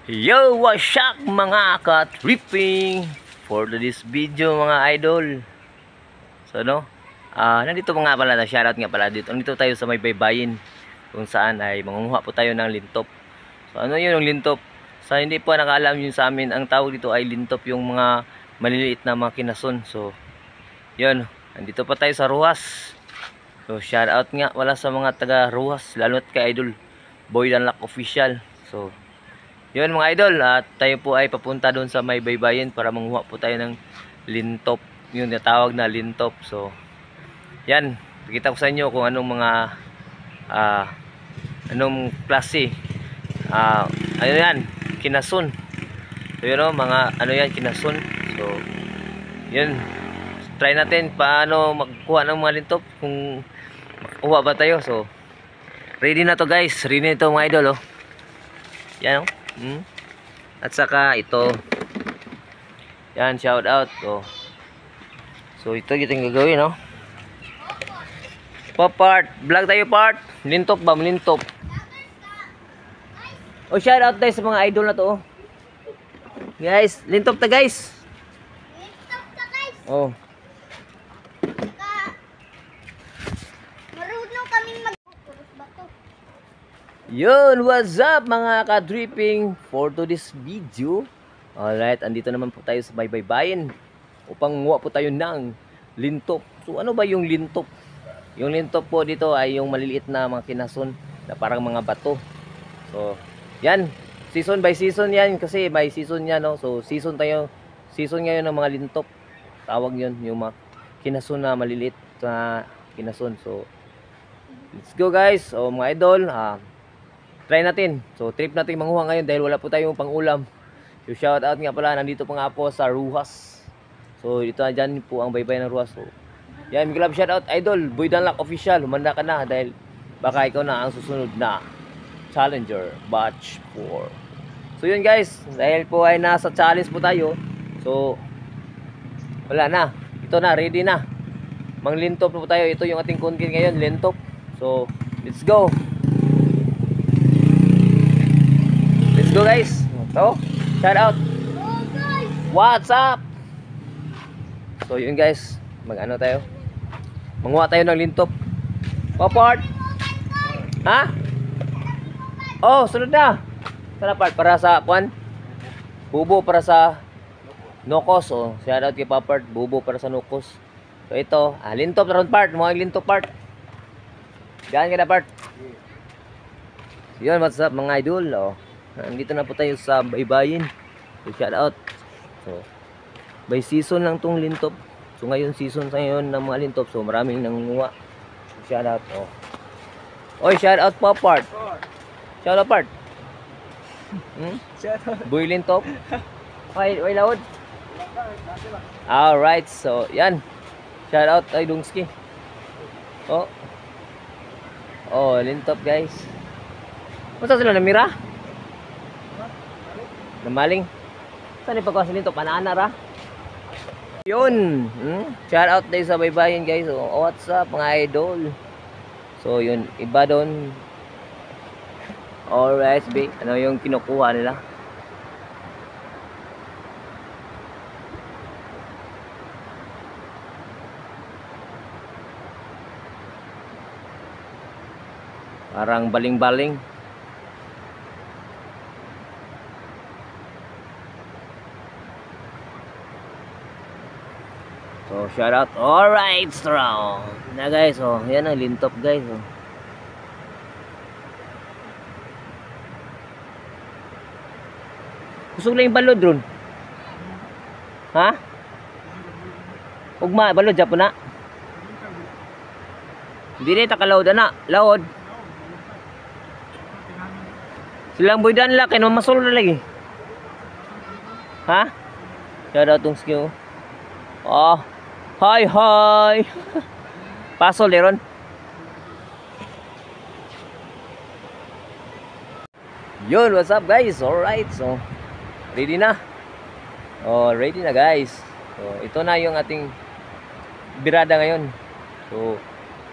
Yo, what's up mga ka-tripping? For this video mga idol. So nandito nga pala, shoutout nga pala dito. Nandito tayo sa may baybayin kung saan ay mangunguha po tayo ng lintop. So ano yun yung lintop? Sa hindi po nakaalam yun sa amin, ang tawag dito ay lintop yung mga maliliit na mga kinason. So yun, nandito pa tayo sa Ruhas. So shoutout nga wala sa mga taga Ruhas, lalo at kay idol Boy Danlac Official. So yun mga idol, at tayo po ay papunta doon sa may baybayin para manguha po tayo ng lintop. Yun yung tawag na lintop. So yan, pakita ko sa inyo kung anong mga anong klase. Ano yan, kinason. So yun mga ano yan, kinason. So yun, try natin paano magkuha ng mga lintop, kung makuha ba tayo. So ready na to guys, ready na ito mga idol. Yan at saka ito yan, shout out. So ito yung gagawin part vlog tayo, part lintop ba, lintop. Shout out tayo sa mga idol na to guys, lintop ta guys, marunong kaming bato. Yun, what's up mga ka-dripping for today's video. Alright, andito naman po tayo sa baybayin upang nguha po tayo ng lintop. So ano ba yung lintop? Yung lintop po dito ay yung maliliit na mga kinason na parang mga bato. So yan, season by season yan, kasi by season yan So season ngayon ng mga lintop. Tawag yun, yung mga kinason na maliliit na kinason. So let's go guys. Mga idol, try natin. So trip natin manguha ngayon dahil wala po tayong pang-ulam. So shout out nga pala, nandito pa nga po sa Ruhas. So dito na dyan po ang baybay ng Ruhas. So yan, club shout out idol Boy Danlac Official. Humanda ka na dahil baka ikaw na ang susunod na Challenger Batch 4. So yun guys, dahil po ay nasa challenge po tayo. So wala na, ito na, ready na. Manglintop po tayo. Ito yung ating content ngayon, lintop. So let's go. Let's go guys. So, shout out. What's up? So yun guys, mag-ano tayo? Manguha tayo ng lintop. Part. Ha? Sunod na. Sana part para sa kwan. Bubo para sa Nokos. Shout out kay Papart, bubo para sa Nokos. So ito, lintop na ron part, mga lintop part. Gaan ka na part. Yun, what's up mga idol. Nandito na po tayo sa baybayin. So shout out. So by season lang tong lintop. So ngayon season sa ngayon ng mga lintop. So maraming nangunguha. So shout out. Shout out po part. Shout out part. Shout out. Boy lintop. Way loud. Alright, so yan. Shout out ay Dungski. Lintop guys. Masa sila namira? Namaling. Saan ipagawa sa lintop? Panana ra? Yun. Shout out tayo sa baybayin guys. What's up mga idol? So yun, iba doon. Alright, ano yung kinukuha nila? Parang baling-baling. So shout out. Alright, strong. Na guys, yan ang lintop guys. Kusog lang yung balod ron. Ha? Ugma, balod dyan po na. Hindi na itakalaod na. Laod. Silang Boy Danlac, kaya mamasol na lagi. Ha? Shout out tong skill. Hi. Pasol leron. Yun, what's up guys? Alright, so ready na. Ready na guys. So ito na yung ating birada ngayon. So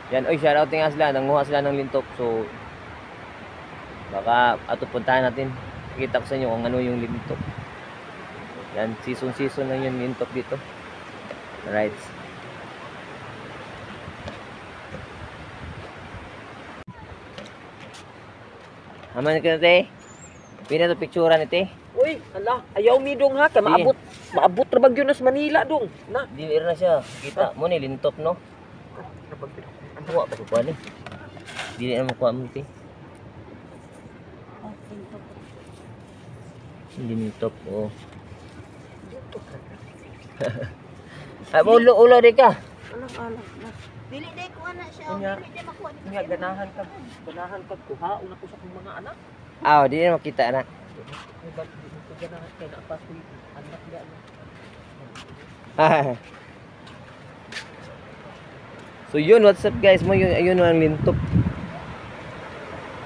yan, shout out nga sila, nanguha sila ng lintop. So baka ato puntahan natin. Pakita ko sa inyo kung ano yung lintok. Yan, season lang yung lintok dito. Alright. Aman ka na, te. Pina to picturean ni te. Uy, ala, ayaw mi dong ha, kay Di. maabot ra bagyo na sa Manila dong. Na. Dili na siya. Kita mo ni lintok no. Ang kuha pa ko ni. Dili na mo kuha mo te. Lintok oh. Ay mo ulo di ka. Alang. Na. Dili day ko ana siya. Unya. Dili day makuha dito. Nga ganahan ka kuha una ko sa kong mga anak. Ah, di na makita na. Ay ba di ko ganahan kay na pa anak niya. So yun, what's up guys? Mo yun, ayun ang lintok.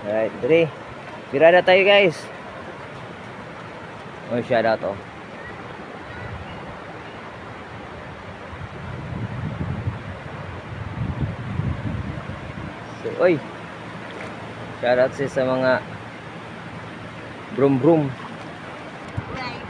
Alright, dre. Birada tayo guys. Oh, shout out oh. So, oy. Shout out sa mga brum. Right.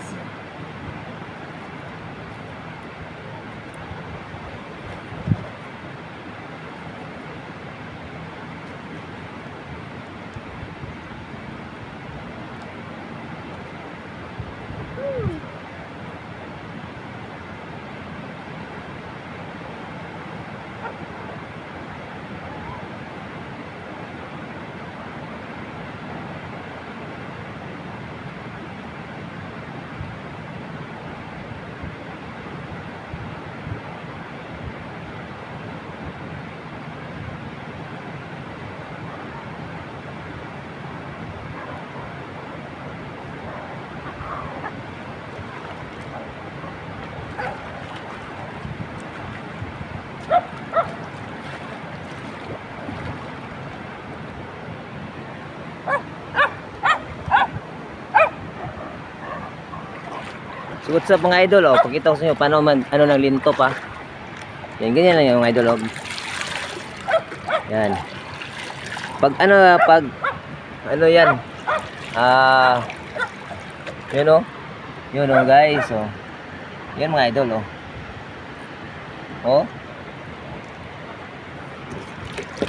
So what's up mga idol, oh, pakita ko sa inyo paano ano ng linto pa. Yan, ganyan lang yung mga idol, oh. Yan. Pag ano yan, yun oh guys, oh. Yan mga idol, oh. Oh.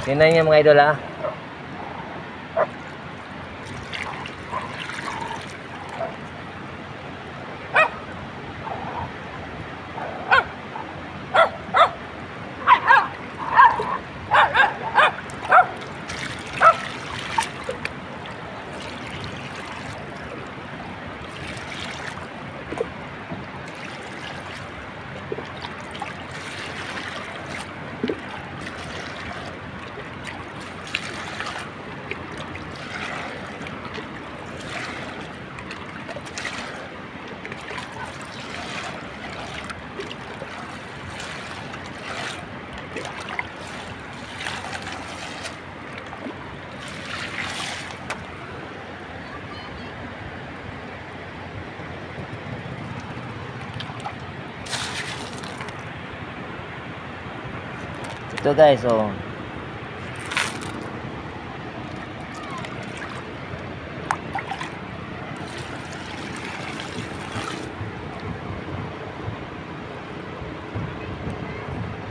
Tingnan niyo mga idol, ah. Ito guys, oh.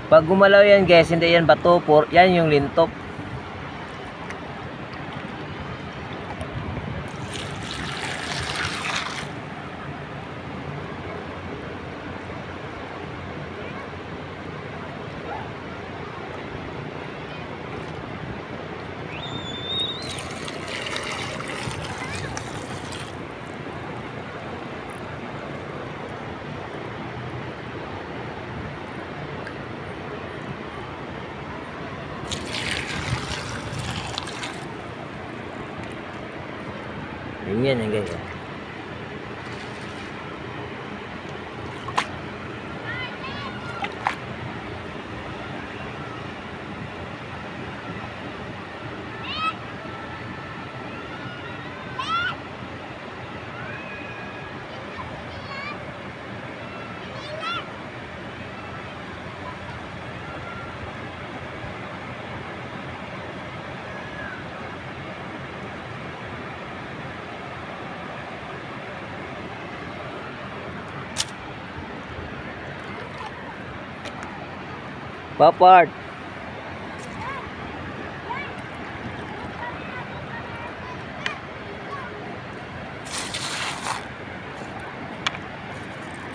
Pag gumalaw yan guys, hindi yan bato, yan yung lintok. Ganyan yan guys. Papart.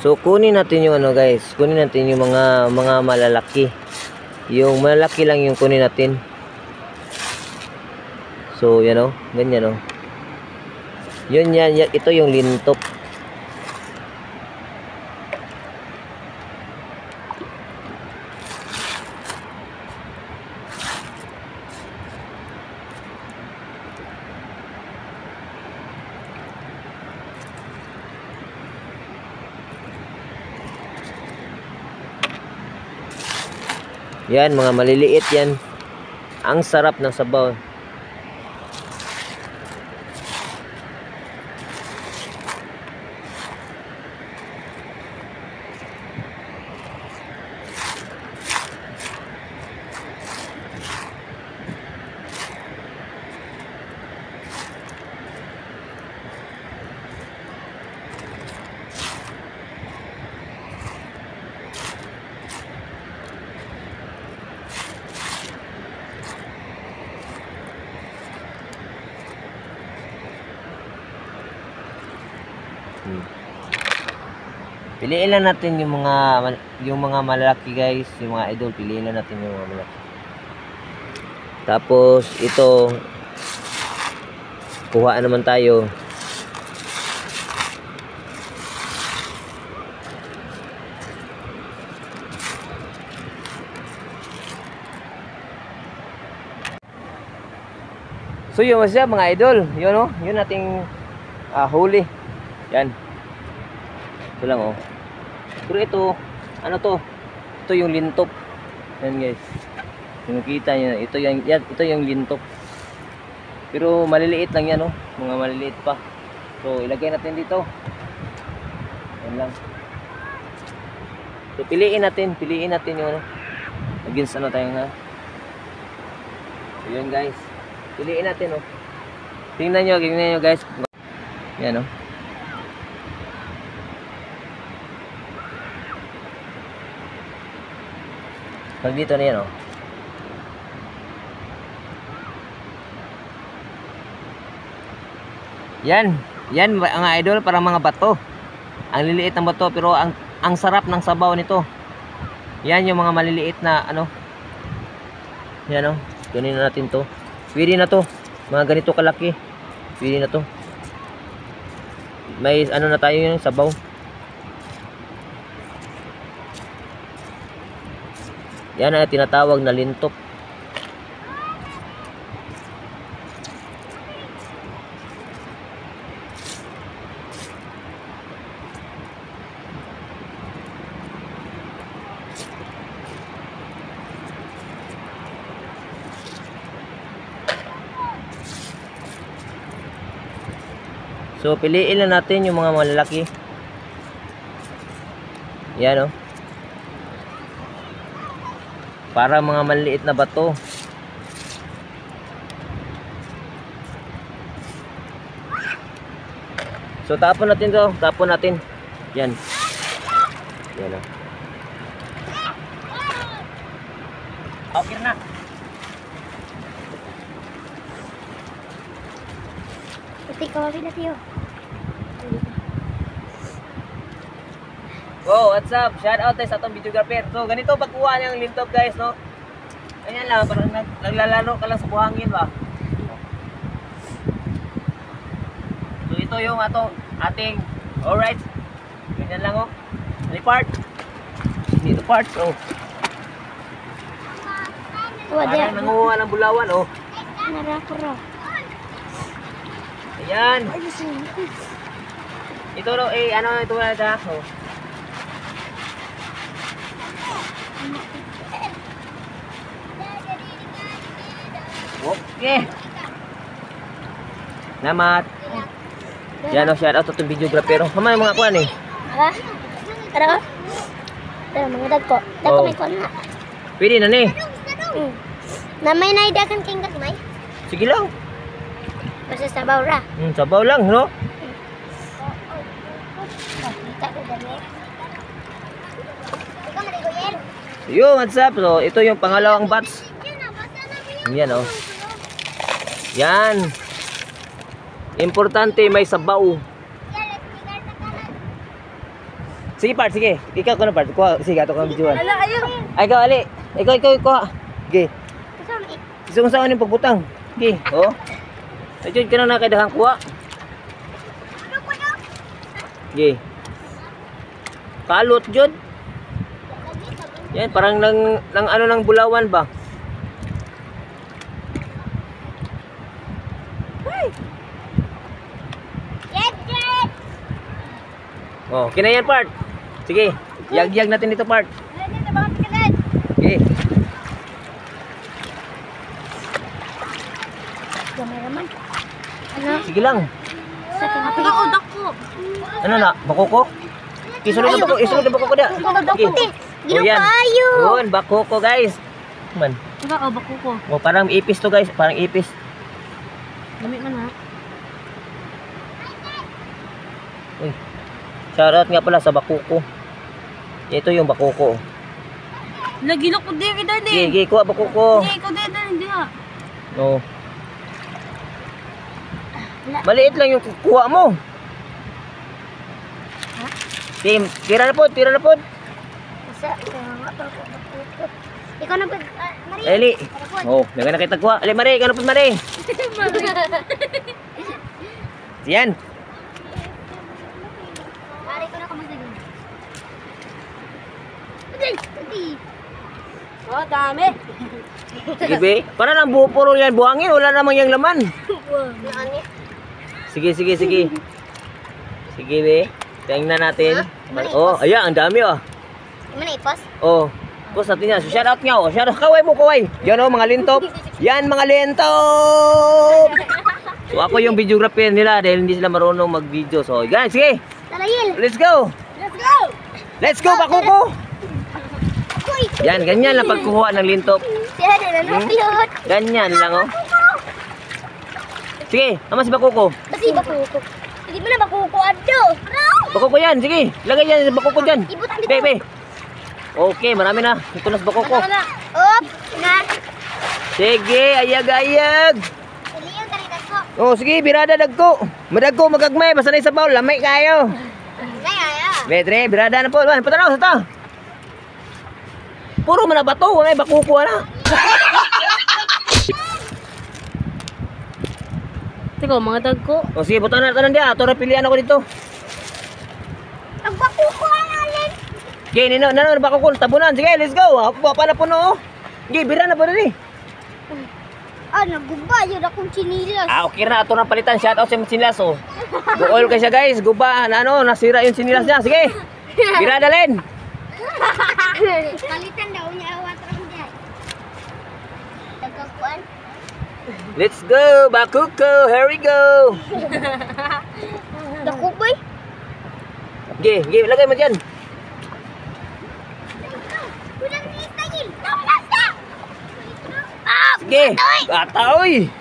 So kunin natin yung ano guys, kunin natin yung mga malalaki. Yung malalaki lang yung kunin natin. So yan o, ganyan o. Yun yan, ito yung lintop. Yan, mga maliliit yan. Ang sarap ng sabaw. Piliin lang natin yung mga malalaki guys, yung mga idol, piliin lang natin yung mga malalaki. Tapos ito kuha naman tayo. So yun siya mga idol, yun oh, yun ating huli. Yan. Ito lang oh. Pero ito, ano to? Ito yung lintop. Yan guys. Yung nakita nyo, ito yung lintop. Pero maliliit lang yan oh. Mga maliliit pa. So ilagay natin dito. Yan lang. So piliin natin yung ano. Against ano tayo na. So yun guys. Piliin natin oh. Tingnan nyo guys. Yan oh. Pag dito na yan oh. Yan mga idol, parang mga bato. Ang liliit ng bato pero ang sarap ng sabaw nito. Yan yung mga maliliit na ano. Yan oh. Kunin na natin to. Pwede na to. Mga ganito kalaki. Pwede na to. May ano na tayo yung sabaw. Yan ang tinatawag na lintop. So piliin lang natin yung mga malalaki. Yan oh. Para mga maliliit na bato. So tapon natin to, tapon natin. Yan. Yan oh. Okay na. Pati kawali na tiyo. Wow, what's up? Shout out tayo sa atong videographer. So, ganito pagkuha niyang lintop guys, no? Ganyan lang, parang naglalaro ka lang sa buhangin ba? So, ito yung ating, alright. Ganyan lang, oh. Ano part? Dito part, oh. Parang nanguha ng bulawan, oh. Narakuro. Ayan. Ito, no, ano, ito na ito, oh. Okay. Salamat. Yan o, shout out to videographer. Kamay mga kuan eh. Ha? Tara. Tara, mga dagko. Dagko may kuan na. Pwede na ni. Na may naidakan king may. Sige lang. Basta sabaw ra. Sabaw lang, no? Kita ko dali. Ikaw maligo yan. So, yun, what's up? So, ito yung pangalawang batch. Yan, oh. Yan. Importante may sabaw. Sige, part, sige. Ikaw ko na, part. Kuha, sige, ato ka ng videoan. Ay, ikaw, ali. Ikaw, kuha. Sige. Gusto mo saan yung pagbutang. Sige, oh. Ayun, ka na nakidahang kuha. Sige. Kalot, Jod. Yan, parang ng bulawan ba? Oh, kinayan part. Sige, yag-yag natin dito part. Sige. Gamay naman. Ano? Sige lang. Sa kinapag ko. Ano na? Bakoko? Isunod na bakoko da. Sige. Gino kayo. Yun, bakoko guys. Man. Diba, bako ko. Oh, parang ipis to guys, parang ipis. Gamit man ha. Uy. Shoutout nga pala sa bakoko. Ito yung bakoko. Nagilok ko din kita din. Sige, kuha bakoko. Hindi, ikaw din, hindi ha. No. Maliit lang yung kuha mo. Team, tira na po. Ikaw na ba? Maria. Eli. Oh, may na kita kuha. Ali, Mari, ikaw na po, Mari. Yan. Mari ko na kamasagin. Oh, dami. Sige, be. Para lang puro yan buhangin. Wala namang yung laman. Sige. Sige, be. Tingnan natin. Oh, ayan, ang dami, oh. Mana ipos? Oh. Post natin yan. So, shoutout nga, oh. Shoutout. Kaway mo, kaway. Yan, oh, mga lintop. Yan, mga lintop. So, ako yung videographer nila dahil hindi sila marunong mag-video. So, guys, sige. Talayil. Let's go. Let's go, bakoko. Yan, ganyan lang pagkuha ng lintop. Ganyan lang, oh. Sige, ama si bakoko. Kasi bakuko. Hindi mo na bakuko adto. Bakoko yan, sige. Lagay yan sa bakoko dyan. Ibutan. Be. Okay, marami na. Ito na sa bakoko. Op, na. Sige, ayag-ayag. Iliyon taritas ko. Oh, sige, birada dagko. Madagko, magagmay. Basta na sa bawl, lamay kayo. Kaya. Betre, birada na po. Patanaw sa ta. Puro man na bato, may bakuko na. Teka, mga dag ko. O sige, buta na tanan dia. Ato ra pilian ako dito. Ang bakuko ang alin. Okay, nino, bakuko tabunan. Sige, let's go. Ako pa na puno. Sige, bira na po dali. Naggubayod akong chinilas. Okay na, ato na palitan. Shout out sa sinilas, oh. Go-oil kayo siya, guys. Guba, nasira yung sinilas niya. Sige, bira dalhin. Palitan daw niya awat lang diyan. Tagakuan. Let's go, bakuko. Here we go. Dako boy. Okay, lagay mo dyan. Kulang ni style. Basta. Sige, bata, oy.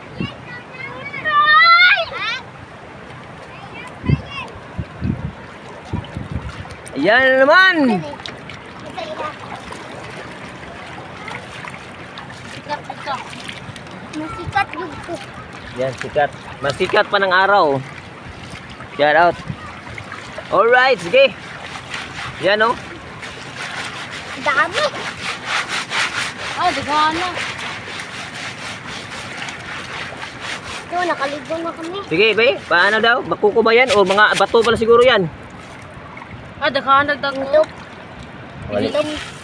Ayan na naman. Masikat yung ko. Yan, sikat. Masikat pa ng araw. Shout out. Alright, sige. Yan, oh. Dami. Dagana. Ito, nakaligo na kami. Sige, be. Paano daw? Bakuko ba yan? O mga bato pala siguro yan? Dagana dag Ito. ko.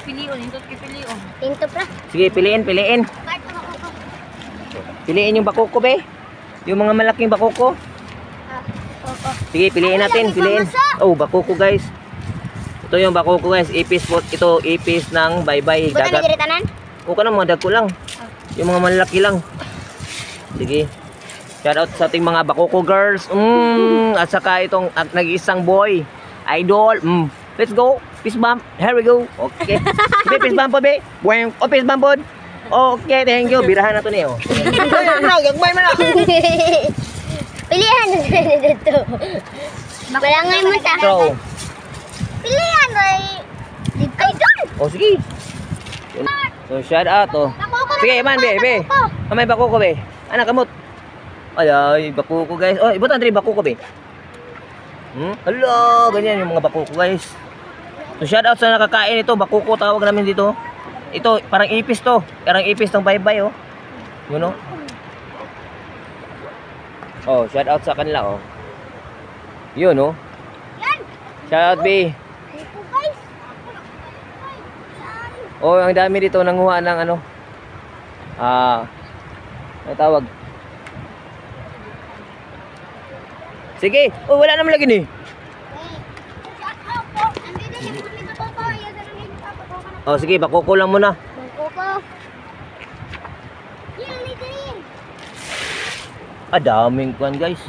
Pilion, hindot kipilion. Tinto pra. Sige, piliin. Kahit ako ko. Piliin yung bakuko, be. Yung mga malaking bakuko. Opo. Sige, piliin natin. Piliin. Oh, bakuko, guys. Ito yung bakuko, guys. Ipis po. Ito, ipis ng baybay. Buta na Dagat. diritanan? O ka na, mga dagko lang. Yung mga malalaki lang. Sige. Shout out sa ating mga bakuko girls. At saka itong nag-iisang boy. Idol. Let's go. Peace bump. Here we go. Okay. Sige, peace bump po, be. O, peace bump po. Okay, thank you. Birahan na to niyo. Gagmay mo na. Pilihan na dito. Balangay mo ta. So, Pilihan ay idol. o sige. So shout out oh. Sige man be. Kamay bakuko be. Anak kamot. Ay bakuko guys. Oh, ibutan diri bakuko be. Hello, ganyan yung mga bakuko guys. So shout out sa nakakain ito, bakuko tawag namin dito. Ito parang ipis to. Parang ipis ng bye-bye oh. Yun oh. Oh, shout out sa kanila oh. Yun oh. Shout out be. Oh, ang dami dito nanguha ng ano. Ano tawag? Sige. Oh, wala naman lagi ni. Oh, sige, bakuko lang muna. Daming kuan, guys.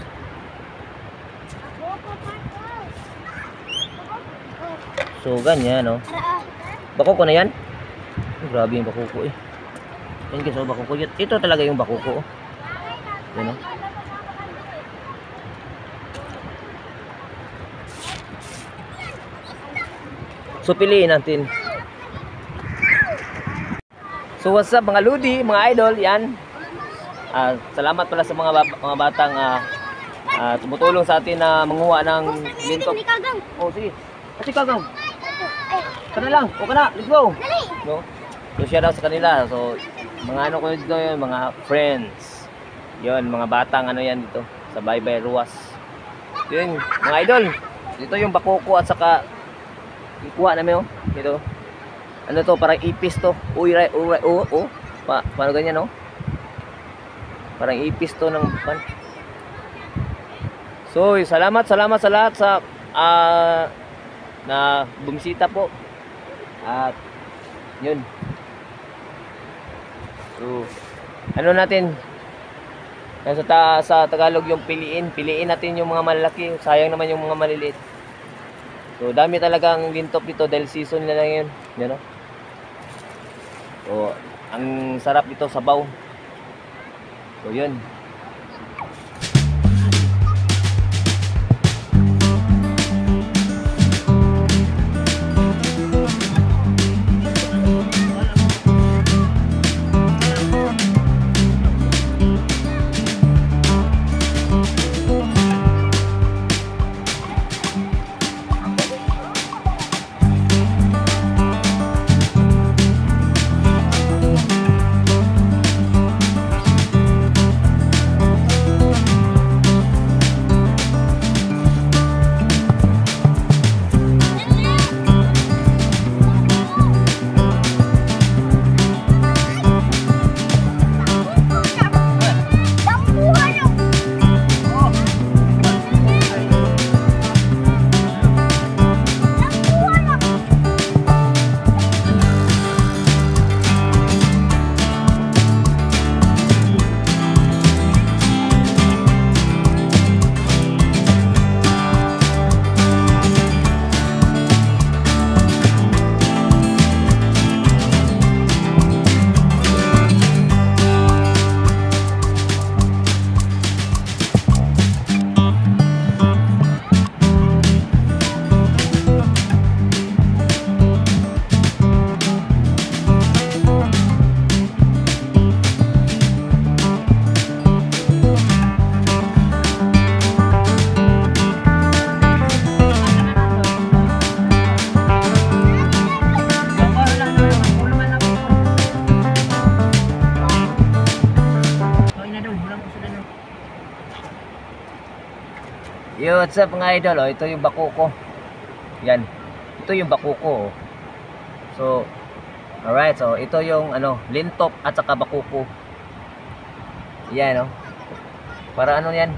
So, ganyan, no? Bakuko na yan? Grabe yung bakuko, eh. Yan, guys, oh, bakuko. Ito talaga yung bakuko, oh. Yan, oh. So piliin natin. So what's up mga ludi, mga idol, yan. Salamat pala sa mga batang tumutulong sa atin na manguha ng lintok. Oh sige. Kasi kagang. Kana lang, o kana, let's go. No? So shout out sa kanila. So mga ano ko dito yun, mga friends. Yun, mga batang ano yan dito sa Bye-bye Ruas. Yun, mga idol. Dito yung bakuko at saka ikuha namin oh. Dito. Ano to, parang ipis to. Paano ganyan oh. Parang ipis to ng pan. So, salamat sa lahat sa na bumisita po. At yun. So, ano natin? Sa Tagalog yung piliin natin yung mga malaki. Sayang naman yung mga maliliit. So dami talagang lintop dito dahil season na lang yun. Yan o. So ang sarap dito sabaw. So yun. Yo, what's up mga idol? Oh, ito yung bakuko. Yan. Ito yung bakuko. Oh. So, alright. So, ito yung ano, lintop at saka bakuko. Yan, oh. Para ano yan?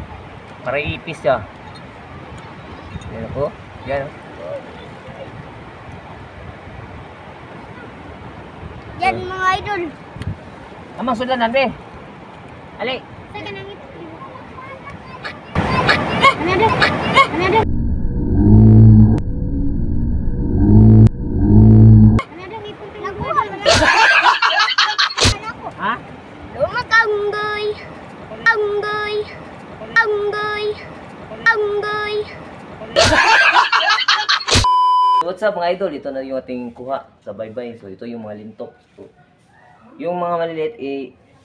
Para ipis siya. Yan po. Yan, oh. Yan mga idol. Amang sudanan, be. Ali. Saka nang ito. Ano? Ha? Lumakanggoy. Anggoy. Anggoy. Anggoy. So what's up mga idol? Ito na yung ating kuha sa baybay. So ito yung mga lintok. So, yung mga maliliit,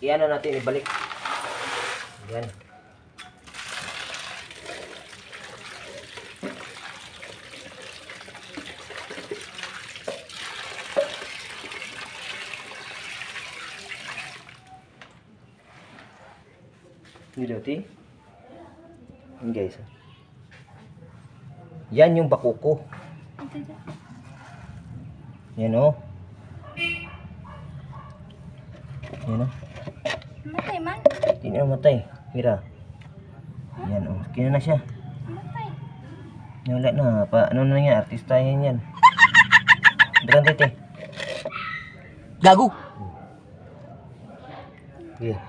i-ano natin, ibalik. Yan. Niloti. Yan guys. Yan yung bakuko. Yan o. Yan o. Matay man. Hindi na matay. Mira. Yan o. Kina na siya. Matay. Wala na. Ano na yan? Artista yan. Beran tete. Gago. Yeah.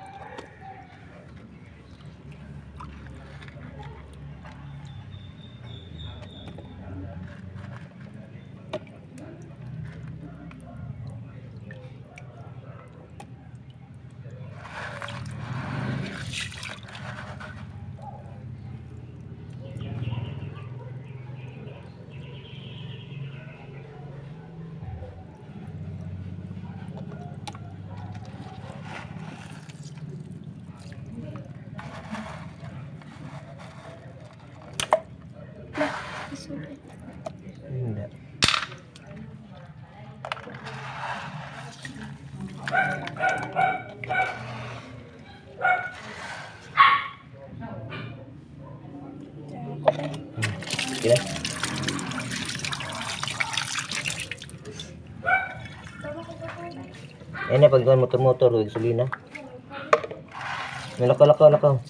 Hindi. Kira. Ini pag motor-motor gasolina. Lakaw.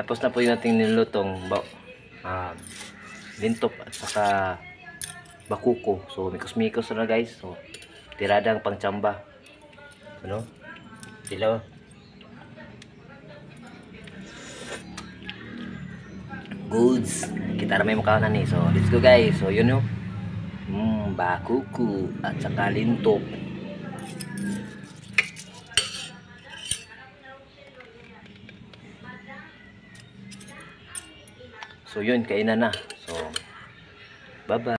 Tapos na po yung ating nilutong lintop at saka bakuko. So mikos-mikos na guys. So tiradang pangtsamba. Ano? Sila. Goods. Kita na may mukha na ni. So let's go guys. So yun yung bakuko at saka lintop. So yun, kainan na. So bye bye.